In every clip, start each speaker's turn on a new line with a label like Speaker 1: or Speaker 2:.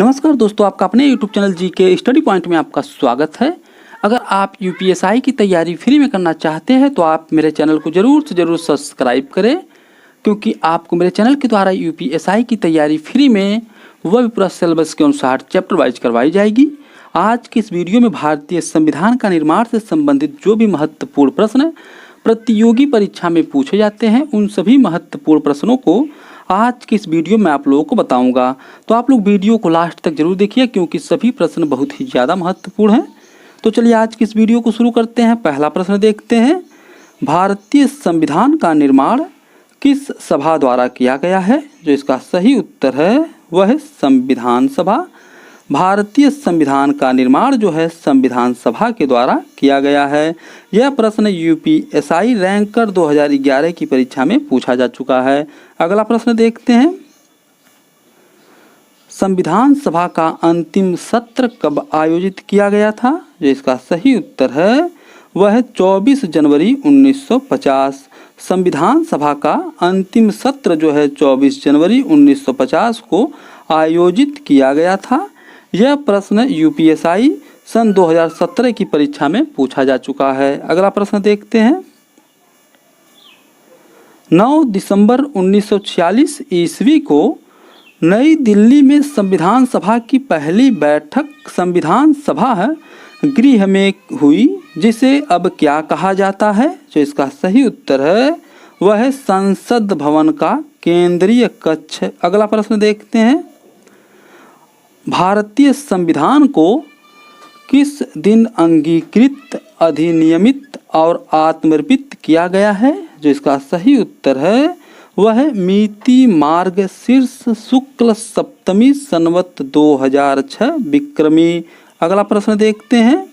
Speaker 1: नमस्कार दोस्तों, आपका अपने YouTube चैनल जी के स्टडी पॉइंट में आपका स्वागत है। अगर आप यूपीएसआई की तैयारी फ्री में करना चाहते हैं तो आप मेरे चैनल को ज़रूर से ज़रूर सब्सक्राइब करें, क्योंकि आपको मेरे चैनल के द्वारा यूपीएसआई की तैयारी फ्री में वह भी पूरा सिलेबस के अनुसार चैप्टर वाइज करवाई जाएगी। आज की इस वीडियो में भारतीय संविधान का निर्माण से संबंधित जो भी महत्वपूर्ण प्रश्न प्रतियोगी परीक्षा में पूछे जाते हैं, उन सभी महत्वपूर्ण प्रश्नों को आज की इस वीडियो में आप लोगों को बताऊंगा। तो आप लोग वीडियो को लास्ट तक जरूर देखिए, क्योंकि सभी प्रश्न बहुत ही ज़्यादा महत्वपूर्ण हैं। तो चलिए आज की इस वीडियो को शुरू करते हैं। पहला प्रश्न देखते हैं, भारतीय संविधान का निर्माण किस सभा द्वारा किया गया है? जो इसका सही उत्तर है वह है संविधान सभा। भारतीय संविधान का निर्माण जो है संविधान सभा के द्वारा किया गया है। यह प्रश्न यूपीएसआई रैंकर 2011 की परीक्षा में पूछा जा चुका है। अगला प्रश्न देखते हैं, संविधान सभा का अंतिम सत्र कब आयोजित किया गया था? जो इसका सही उत्तर है वह है 24 जनवरी 1950। संविधान सभा का अंतिम सत्र जो है 24 जनवरी 1950 को आयोजित किया गया था। यह प्रश्न यूपीएसआई सन 2017 की परीक्षा में पूछा जा चुका है। अगला प्रश्न देखते हैं, 9 दिसंबर 1946 ईस्वी को नई दिल्ली में संविधान सभा की पहली बैठक संविधान सभा गृह में हुई, जिसे अब क्या कहा जाता है? जो इसका सही उत्तर है वह है संसद भवन का केंद्रीय कक्ष। अगला प्रश्न देखते हैं, भारतीय संविधान को किस दिन अंगीकृत, अधिनियमित और आत्मर्पित किया गया है? जो इसका सही उत्तर है वह है मिति मार्गशीर्ष शुक्ल सप्तमी संवत 2006 विक्रमी। अगला प्रश्न देखते हैं,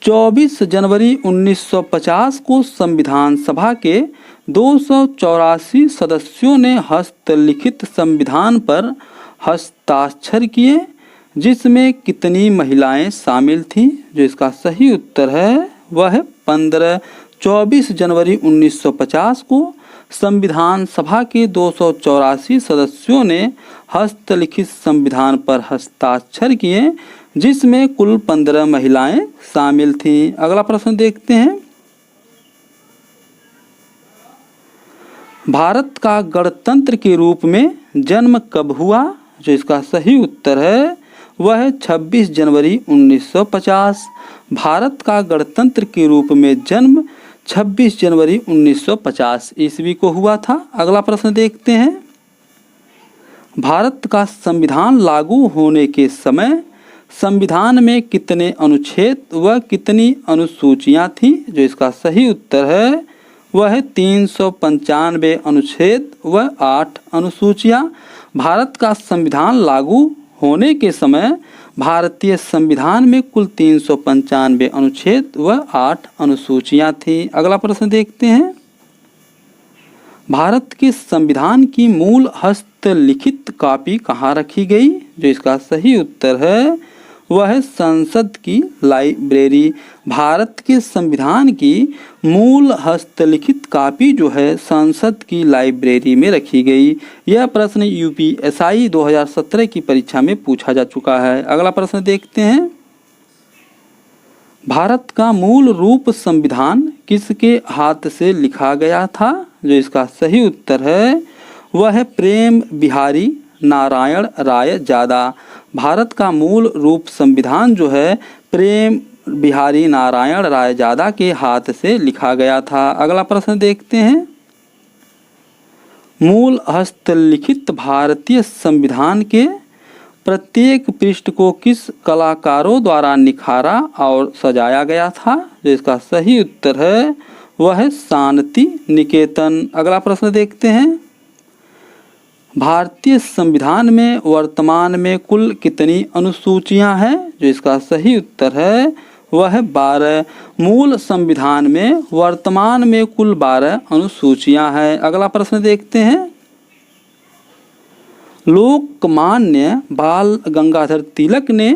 Speaker 1: 24 जनवरी 1950 को संविधान सभा के 284 सदस्यों ने हस्तलिखित संविधान पर हस्ताक्षर किए, जिसमें कितनी महिलाएं शामिल थीं? जो इसका सही उत्तर है वह है 15। 24 जनवरी 1950 को संविधान सभा के 284 सदस्यों ने हस्तलिखित संविधान पर हस्ताक्षर किए, जिसमें कुल 15 महिलाएं शामिल थीं। अगला प्रश्न देखते हैं, भारत का गणतंत्र के रूप में जन्म कब हुआ? जो इसका सही उत्तर है वह है 26 जनवरी 1950। भारत का गणतंत्र के रूप में जन्म 26 जनवरी 1950 ईस्वी को हुआ था। अगला प्रश्न देखते हैं, भारत का संविधान लागू होने के समय संविधान में कितने अनुच्छेद व कितनी अनुसूचियां थीं? जो इसका सही उत्तर है वह है 395 अनुच्छेद व 8 अनुसूचियां। भारत का संविधान लागू होने के समय भारतीय संविधान में कुल 395 अनुच्छेद व 8 अनुसूचियां थीं। अगला प्रश्न देखते हैं, भारत के संविधान की मूल हस्तलिखित कॉपी कहाँ रखी गई? जो इसका सही उत्तर है वह है संसद की लाइब्रेरी। भारत के संविधान की मूल हस्तलिखित कॉपी जो है संसद की लाइब्रेरी में रखी गई। यह प्रश्न यूपीएसआई 2017 की परीक्षा में पूछा जा चुका है। अगला प्रश्न देखते हैं, भारत का मूल रूप संविधान किसके हाथ से लिखा गया था? जो इसका सही उत्तर है वह है प्रेम बिहारी नारायण राय जादा। भारत का मूल रूप संविधान जो है प्रेम बिहारी नारायण राय जादा के हाथ से लिखा गया था। अगला प्रश्न देखते हैं, मूल हस्तलिखित भारतीय संविधान के प्रत्येक पृष्ठ को किस कलाकारों द्वारा निखारा और सजाया गया था? जो इसका सही उत्तर है वह है शांति निकेतन। अगला प्रश्न देखते हैं, भारतीय संविधान में वर्तमान में कुल कितनी अनुसूचियां हैं? जो इसका सही उत्तर है वह है 12। मूल संविधान में वर्तमान में कुल 12 अनुसूचियां हैं। अगला प्रश्न देखते हैं, लोकमान्य बाल गंगाधर तिलक ने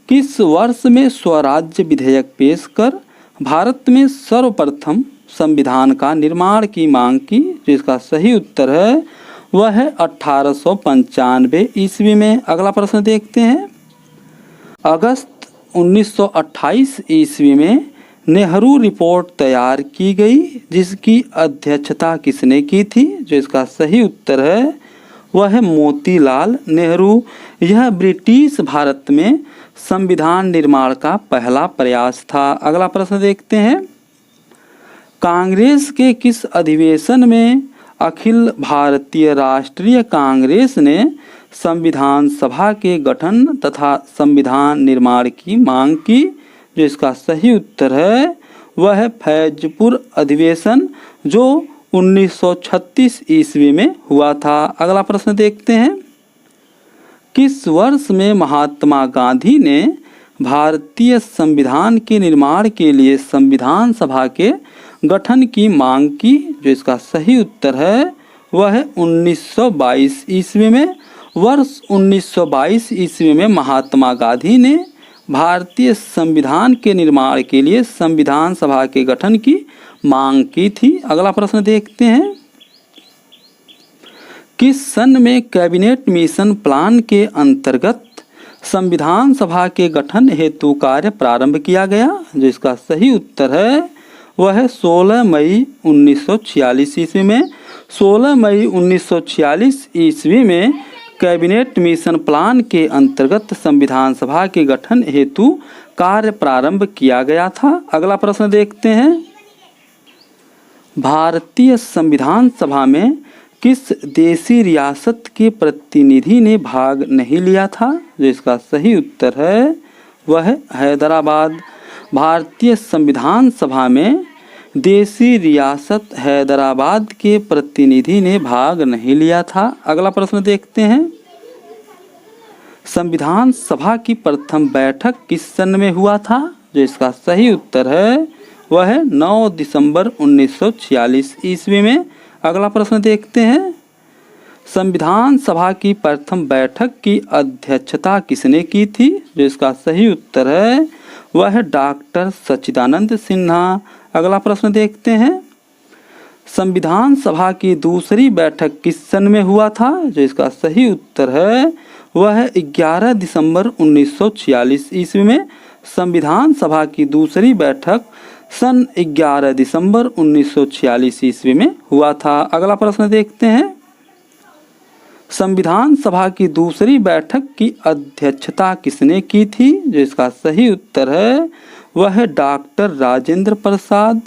Speaker 1: किस वर्ष में स्वराज्य विधेयक पेश कर भारत में सर्वप्रथम संविधान का निर्माण की मांग की? जो इसका सही उत्तर है वह है 1895 ईस्वी में। अगला प्रश्न देखते हैं। अगस्त 1928 ईस्वी में नेहरू रिपोर्ट तैयार की गई, जिसकी अध्यक्षता किसने की थी? जो इसका सही उत्तर है वह है मोतीलाल नेहरू। यह ब्रिटिश भारत में संविधान निर्माण का पहला प्रयास था। अगला प्रश्न देखते हैं। कांग्रेस के किस अधिवेशन में अखिल भारतीय राष्ट्रीय कांग्रेस ने संविधान सभा के गठन तथा संविधान निर्माण की मांग की? जो इसका सही उत्तर है वह है फैजपुर अधिवेशन, जो 1936 ईस्वी में हुआ था। अगला प्रश्न देखते हैं। किस वर्ष में महात्मा गांधी ने भारतीय संविधान के निर्माण के लिए संविधान सभा के गठन की मांग की? जो इसका सही उत्तर है वह है 1922 ईस्वी में। वर्ष 1922 ईस्वी में महात्मा गांधी ने भारतीय संविधान के निर्माण के लिए संविधान सभा के गठन की मांग की थी। अगला प्रश्न देखते हैं। किस सन में कैबिनेट मिशन प्लान के अंतर्गत संविधान सभा के गठन हेतु कार्य प्रारंभ किया गया? जो इसका सही उत्तर है वह है 16 मई 1946 ईस्वी में। 16 मई 1946 ईस्वी में कैबिनेट मिशन प्लान के अंतर्गत संविधान सभा के गठन हेतु कार्य प्रारंभ किया गया था। अगला प्रश्न देखते हैं। भारतीय संविधान सभा में किस देशी रियासत के प्रतिनिधि ने भाग नहीं लिया था? जो इसका सही उत्तर है वह है हैदराबाद। भारतीय संविधान सभा में देशी रियासत हैदराबाद के प्रतिनिधि ने भाग नहीं लिया था। अगला प्रश्न देखते हैं। संविधान सभा की प्रथम बैठक किस सन में हुआ था? जो इसका सही उत्तर है वह है 9 दिसंबर 1946 ईस्वी में। अगला प्रश्न देखते हैं। संविधान सभा की प्रथम बैठक की अध्यक्षता किसने की थी? जो इसका सही उत्तर है वह है डॉक्टर सच्चिदानंद सिन्हा। अगला प्रश्न देखते हैं। संविधान सभा की दूसरी बैठक किस सन में हुआ था? जो इसका सही उत्तर है वह है 11 दिसंबर 1946 ईस्वी में। संविधान सभा की दूसरी बैठक सन 11 दिसंबर 1946 ईस्वी में हुआ था। अगला प्रश्न देखते हैं। संविधान सभा की दूसरी बैठक की अध्यक्षता किसने की थी? जो इसका सही उत्तर है वह है डॉक्टर राजेंद्र प्रसाद।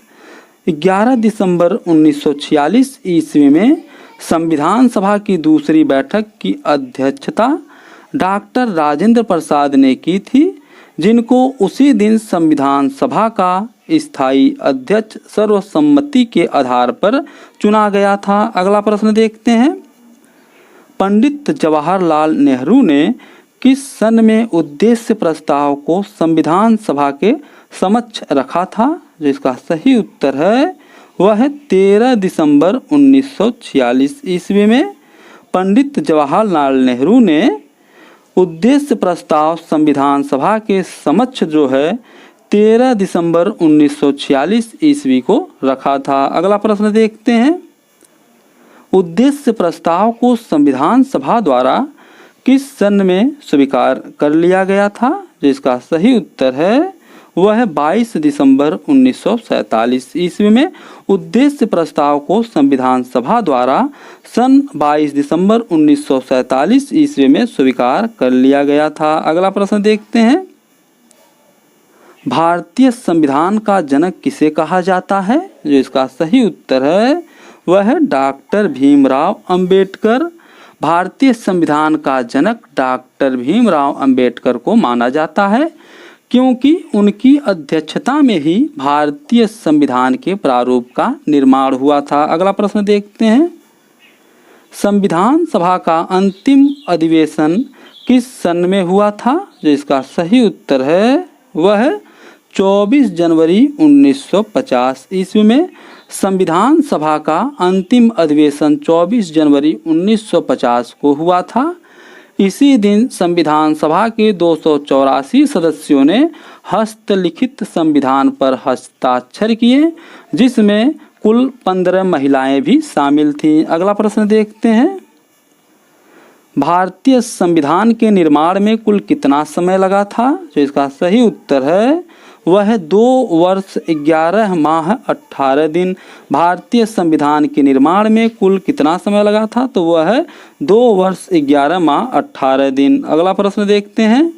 Speaker 1: 11 दिसंबर 1946 ईस्वी में संविधान सभा की दूसरी बैठक की अध्यक्षता डॉक्टर राजेंद्र प्रसाद ने की थी, जिनको उसी दिन संविधान सभा का स्थायी अध्यक्ष सर्वसम्मति के आधार पर चुना गया था। अगला प्रश्न देखते हैं। पंडित जवाहरलाल नेहरू ने किस सन में उद्देश्य प्रस्ताव को संविधान सभा के समक्ष रखा था? जो इसका सही उत्तर है वह है 13 दिसंबर 1946 ईस्वी में। पंडित जवाहरलाल नेहरू ने उद्देश्य प्रस्ताव संविधान सभा के समक्ष जो है 13 दिसंबर 1946 ईस्वी को रखा था। अगला प्रश्न देखते हैं। उद्देश्य प्रस्ताव को संविधान सभा द्वारा किस सन में स्वीकार कर लिया गया था? जो इसका सही उत्तर है वह है 22 दिसंबर 1947 ईस्वी में। उद्देश्य प्रस्ताव को संविधान सभा द्वारा सन 22 दिसंबर 1947 ईस्वी में स्वीकार कर लिया गया था। अगला प्रश्न देखते हैं। भारतीय संविधान का जनक किसे कहा जाता है? जो इसका सही उत्तर है वह है डॉक्टर भीमराव अंबेडकर। भारतीय संविधान का जनक डॉक्टर भीमराव अंबेडकर को माना जाता है, क्योंकि उनकी अध्यक्षता में ही भारतीय संविधान के प्रारूप का निर्माण हुआ था। अगला प्रश्न देखते हैं। संविधान सभा का अंतिम अधिवेशन किस सन में हुआ था? जो इसका सही उत्तर है वह है 24 जनवरी 1950 ईस्वी में। संविधान सभा का अंतिम अधिवेशन 24 जनवरी 1950 को हुआ था। इसी दिन संविधान सभा के 284 सदस्यों ने हस्तलिखित संविधान पर हस्ताक्षर किए, जिसमें कुल 15 महिलाएं भी शामिल थीं। अगला प्रश्न देखते हैं। भारतीय संविधान के निर्माण में कुल कितना समय लगा था? जो इसका सही उत्तर है वह 2 वर्ष 11 माह 18 दिन। भारतीय संविधान के निर्माण में कुल कितना समय लगा था? तो वह 2 वर्ष 11 माह 18 दिन। अगला प्रश्न देखते हैं।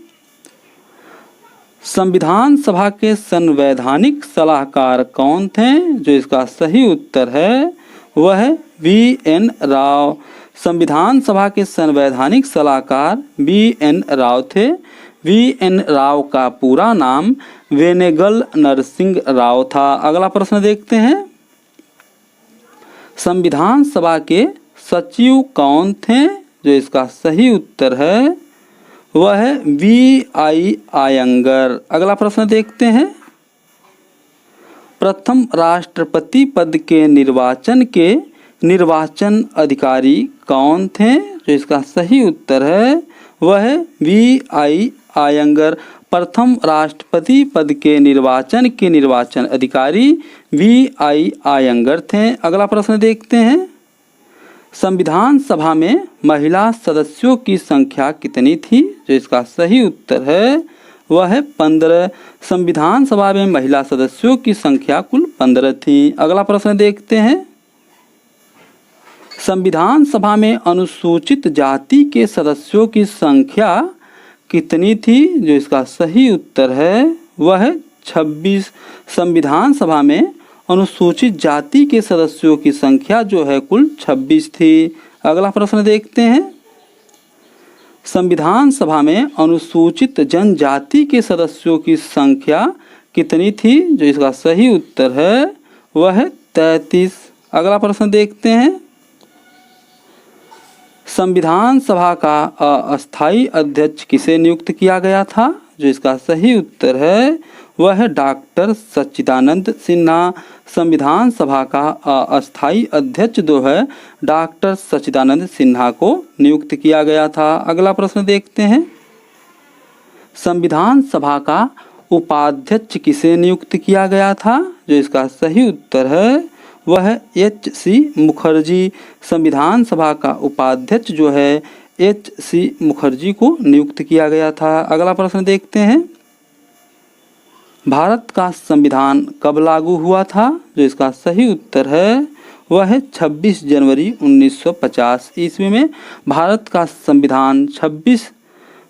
Speaker 1: संविधान सभा के संवैधानिक सलाहकार कौन थे? जो इसका सही उत्तर है वह VN राव। संविधान सभा के संवैधानिक सलाहकार VN राव थे। VN राव का पूरा नाम वेनेगल नरसिंह राव था। अगला प्रश्न देखते हैं। संविधान सभा के सचिव कौन थे? जो इसका सही उत्तर है वह VI आयंगर। अगला प्रश्न देखते हैं। प्रथम राष्ट्रपति पद के निर्वाचन अधिकारी कौन थे? जो इसका सही उत्तर है वह VI आयंगर। प्रथम राष्ट्रपति पद के निर्वाचन अधिकारी VI आयंगर थे। अगला प्रश्न देखते हैं। संविधान सभा में महिला सदस्यों की संख्या कितनी थी? जो इसका सही उत्तर है वह 15। संविधान सभा में महिला सदस्यों की संख्या कुल 15 थी। अगला प्रश्न देखते हैं। संविधान सभा में अनुसूचित जाति के सदस्यों की संख्या कितनी थी? जो इसका सही उत्तर है वह 26। संविधान सभा में अनुसूचित जाति के सदस्यों की संख्या जो है कुल 26 थी। अगला प्रश्न देखते हैं। संविधान सभा में अनुसूचित जनजाति के सदस्यों की संख्या कितनी थी? जो इसका सही उत्तर है वह 33। अगला प्रश्न देखते हैं। संविधान सभा का अस्थायी अध्यक्ष किसे नियुक्त किया गया था? जो इसका सही उत्तर है वह डॉक्टर सच्चिदानंद सिन्हा। संविधान सभा का अस्थायी अध्यक्ष जो है डॉक्टर सच्चिदानंद सिन्हा को नियुक्त किया गया था। अगला प्रश्न देखते हैं। संविधान सभा का उपाध्यक्ष किसे नियुक्त किया गया था? जो इसका सही उत्तर है वह HC मुखर्जी। संविधान सभा का उपाध्यक्ष जो है HC मुखर्जी को नियुक्त किया गया था। अगला प्रश्न देखते हैं। भारत का संविधान कब लागू हुआ था? जो इसका सही उत्तर है वह 26 जनवरी 1950 ईस्वी में। भारत का संविधान 26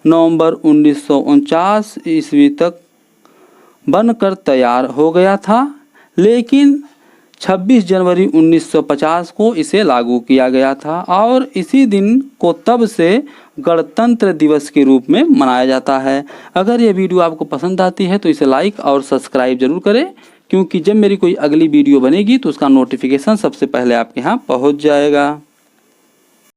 Speaker 1: नवंबर 1949 ईस्वी तक बनकर तैयार हो गया था, लेकिन 26 जनवरी 1950 को इसे लागू किया गया था और इसी दिन को तब से गणतंत्र दिवस के रूप में मनाया जाता है। अगर ये वीडियो आपको पसंद आती है तो इसे लाइक और सब्सक्राइब जरूर करें, क्योंकि जब मेरी कोई अगली वीडियो बनेगी तो उसका नोटिफिकेशन सबसे पहले आपके यहाँ पहुँच जाएगा।